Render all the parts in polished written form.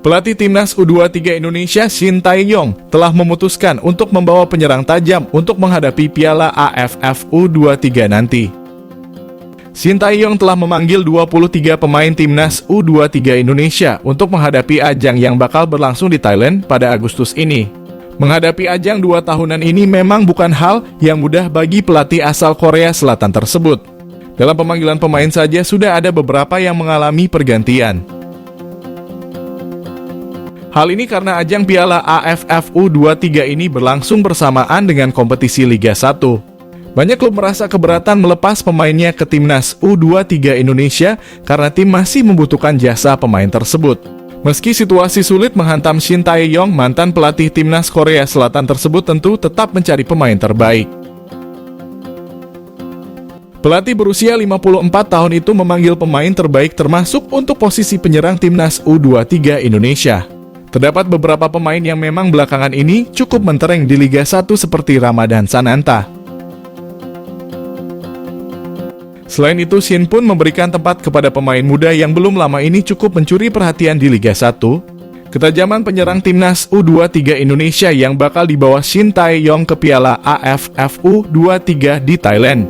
Pelatih timnas U23 Indonesia Shin Tae-yong telah memutuskan untuk membawa penyerang tajam untuk menghadapi Piala AFF U23 nanti. Shin Tae-yong telah memanggil 23 pemain timnas U23 Indonesia untuk menghadapi ajang yang bakal berlangsung di Thailand pada Agustus ini. Menghadapi ajang 2 tahunan ini memang bukan hal yang mudah bagi pelatih asal Korea Selatan tersebut. Dalam pemanggilan pemain saja sudah ada beberapa yang mengalami pergantian. Hal ini karena ajang Piala AFF U23 ini berlangsung bersamaan dengan kompetisi Liga 1. Banyak klub merasa keberatan melepas pemainnya ke timnas U23 Indonesia karena tim masih membutuhkan jasa pemain tersebut. Meski situasi sulit menghantam Shin Tae-yong, mantan pelatih timnas Korea Selatan tersebut tentu tetap mencari pemain terbaik. Pelatih berusia 54 tahun itu memanggil pemain terbaik termasuk untuk posisi penyerang timnas U23 Indonesia. Terdapat beberapa pemain yang memang belakangan ini cukup mentereng di Liga 1 seperti Ramadhan Sananta. Selain itu, Shin pun memberikan tempat kepada pemain muda yang belum lama ini cukup mencuri perhatian di Liga 1. Ketajaman penyerang timnas U23 Indonesia yang bakal dibawa Shin Tae-yong ke Piala AFF U23 di Thailand.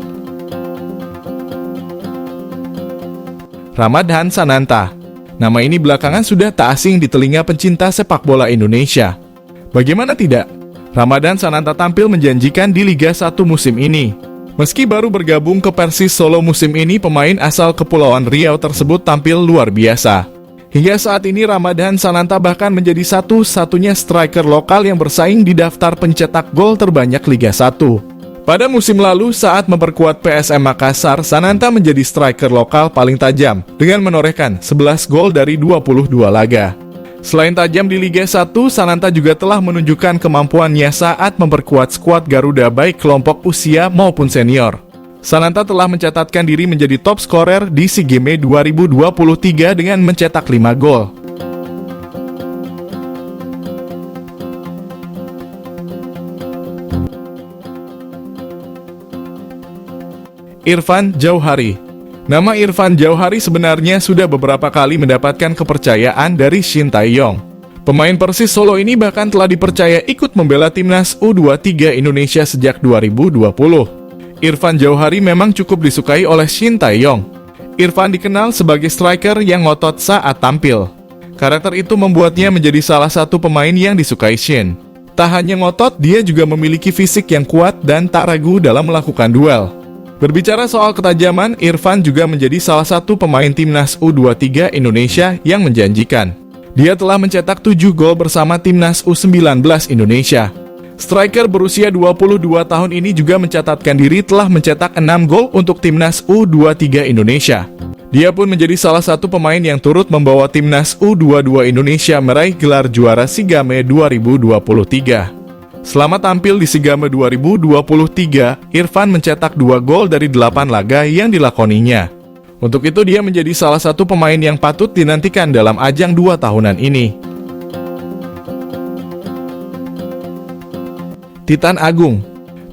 Ramadhan Sananta. Nama ini belakangan sudah tak asing di telinga pencinta sepak bola Indonesia. Bagaimana tidak? Ramadhan Sananta tampil menjanjikan di Liga 1 musim ini. Meski baru bergabung ke Persis Solo musim ini, pemain asal Kepulauan Riau tersebut tampil luar biasa. Hingga saat ini Ramadhan Sananta bahkan menjadi satu-satunya striker lokal yang bersaing di daftar pencetak gol terbanyak Liga 1. Pada musim lalu saat memperkuat PSM Makassar, Sananta menjadi striker lokal paling tajam dengan menorehkan 11 gol dari 22 laga. Selain tajam di Liga 1, Sananta juga telah menunjukkan kemampuannya saat memperkuat skuad Garuda baik kelompok usia maupun senior. Sananta telah mencatatkan diri menjadi top scorer di SEA Games 2023 dengan mencetak 5 gol. Irfan Jauhari. Nama Irfan Jauhari sebenarnya sudah beberapa kali mendapatkan kepercayaan dari Shin Tae-yong. Pemain Persis Solo ini bahkan telah dipercaya ikut membela timnas U23 Indonesia sejak 2020. Irfan Jauhari memang cukup disukai oleh Shin Tae-yong. Irfan dikenal sebagai striker yang ngotot saat tampil. Karakter itu membuatnya menjadi salah satu pemain yang disukai Shin. Tak hanya ngotot, dia juga memiliki fisik yang kuat dan tak ragu dalam melakukan duel. Berbicara soal ketajaman, Irfan juga menjadi salah satu pemain timnas U23 Indonesia yang menjanjikan. Dia telah mencetak 7 gol bersama timnas U19 Indonesia. Striker berusia 22 tahun ini juga mencatatkan diri telah mencetak 6 gol untuk timnas U23 Indonesia. Dia pun menjadi salah satu pemain yang turut membawa timnas U22 Indonesia meraih gelar juara SEA Games 2023. Selama tampil di SEA Games 2023, Irfan mencetak 2 gol dari 8 laga yang dilakoninya. Untuk itu dia menjadi salah satu pemain yang patut dinantikan dalam ajang 2 tahunan ini. Titan Agung.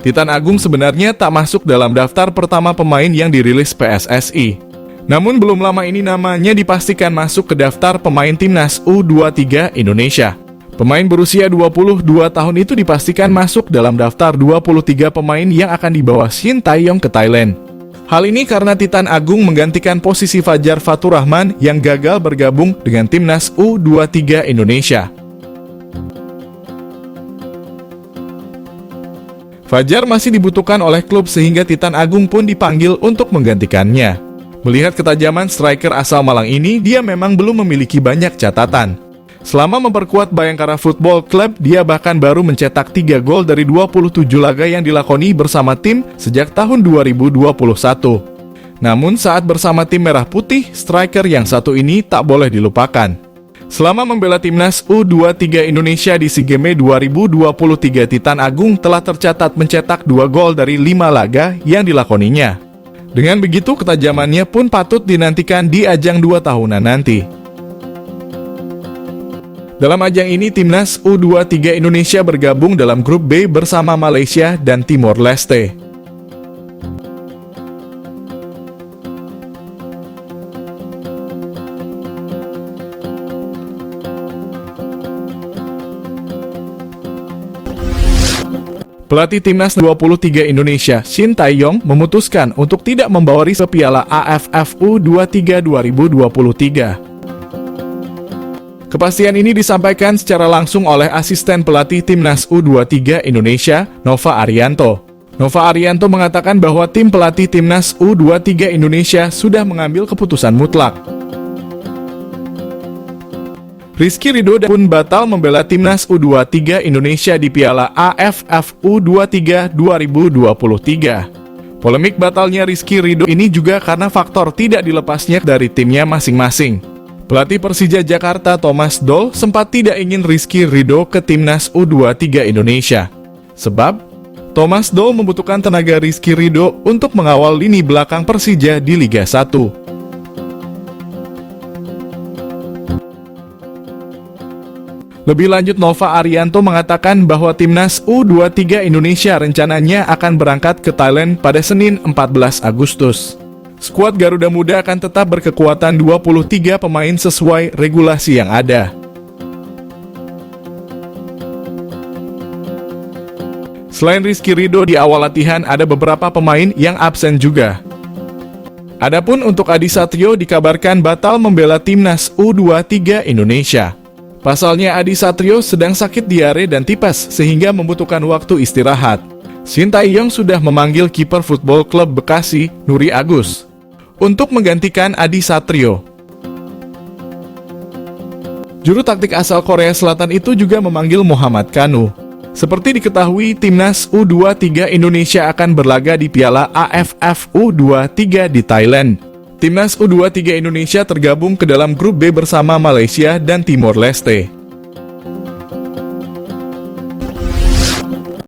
Titan Agung sebenarnya tak masuk dalam daftar pertama pemain yang dirilis PSSI. Namun belum lama ini namanya dipastikan masuk ke daftar pemain timnas U23 Indonesia. Pemain berusia 22 tahun itu dipastikan masuk dalam daftar 23 pemain yang akan dibawa Shin Tae-yong ke Thailand. Hal ini karena Titan Agung menggantikan posisi Fajar Faturrahman yang gagal bergabung dengan timnas U23 Indonesia. Fajar masih dibutuhkan oleh klub sehingga Titan Agung pun dipanggil untuk menggantikannya. Melihat ketajaman striker asal Malang ini, dia memang belum memiliki banyak catatan. Selama memperkuat Bayangkara Football Club, dia bahkan baru mencetak 3 gol dari 27 laga yang dilakoni bersama tim sejak tahun 2021. Namun saat bersama tim Merah Putih, striker yang satu ini tak boleh dilupakan. Selama membela timnas U23 Indonesia di SEA Games 2023, Titan Agung telah tercatat mencetak 2 gol dari 5 laga yang dilakoninya. Dengan begitu, ketajamannya pun patut dinantikan di ajang 2 tahunan nanti. Dalam ajang ini, timnas U23 Indonesia bergabung dalam grup B bersama Malaysia dan Timor Leste. Pelatih Timnas 23 Indonesia, Shin Tae-yong, memutuskan untuk tidak membawa Rizky ke Piala AFF U23 2023. Kepastian ini disampaikan secara langsung oleh asisten pelatih Timnas U23 Indonesia, Nova Arianto. Nova Arianto mengatakan bahwa tim pelatih Timnas U23 Indonesia sudah mengambil keputusan mutlak. Rizky Ridho pun batal membela Timnas U23 Indonesia di Piala AFF U23 2023. Polemik batalnya Rizky Ridho ini juga karena faktor tidak dilepasnya dari timnya masing-masing. Pelatih Persija Jakarta Thomas Doll sempat tidak ingin Rizky Ridho ke Timnas U23 Indonesia. Sebab, Thomas Doll membutuhkan tenaga Rizky Ridho untuk mengawal lini belakang Persija di Liga 1. Lebih lanjut, Nova Arianto mengatakan bahwa Timnas U23 Indonesia rencananya akan berangkat ke Thailand pada Senin 14 Agustus. Skuad Garuda Muda akan tetap berkekuatan 23 pemain sesuai regulasi yang ada. Selain Rizky Ridho, di awal latihan ada beberapa pemain yang absen juga. Adapun untuk Adi Satrio dikabarkan batal membela Timnas U23 Indonesia. Pasalnya Adi Satrio sedang sakit diare dan tipes sehingga membutuhkan waktu istirahat. Shin Tae-yong sudah memanggil kiper Football Club Bekasi, Nuri Agus, untuk menggantikan Adi Satrio. Juru taktik asal Korea Selatan itu juga memanggil Muhammad Kanu. Seperti diketahui, Timnas U23 Indonesia akan berlaga di Piala AFF U23 di Thailand. Timnas U23 Indonesia tergabung ke dalam grup B bersama Malaysia dan Timor Leste.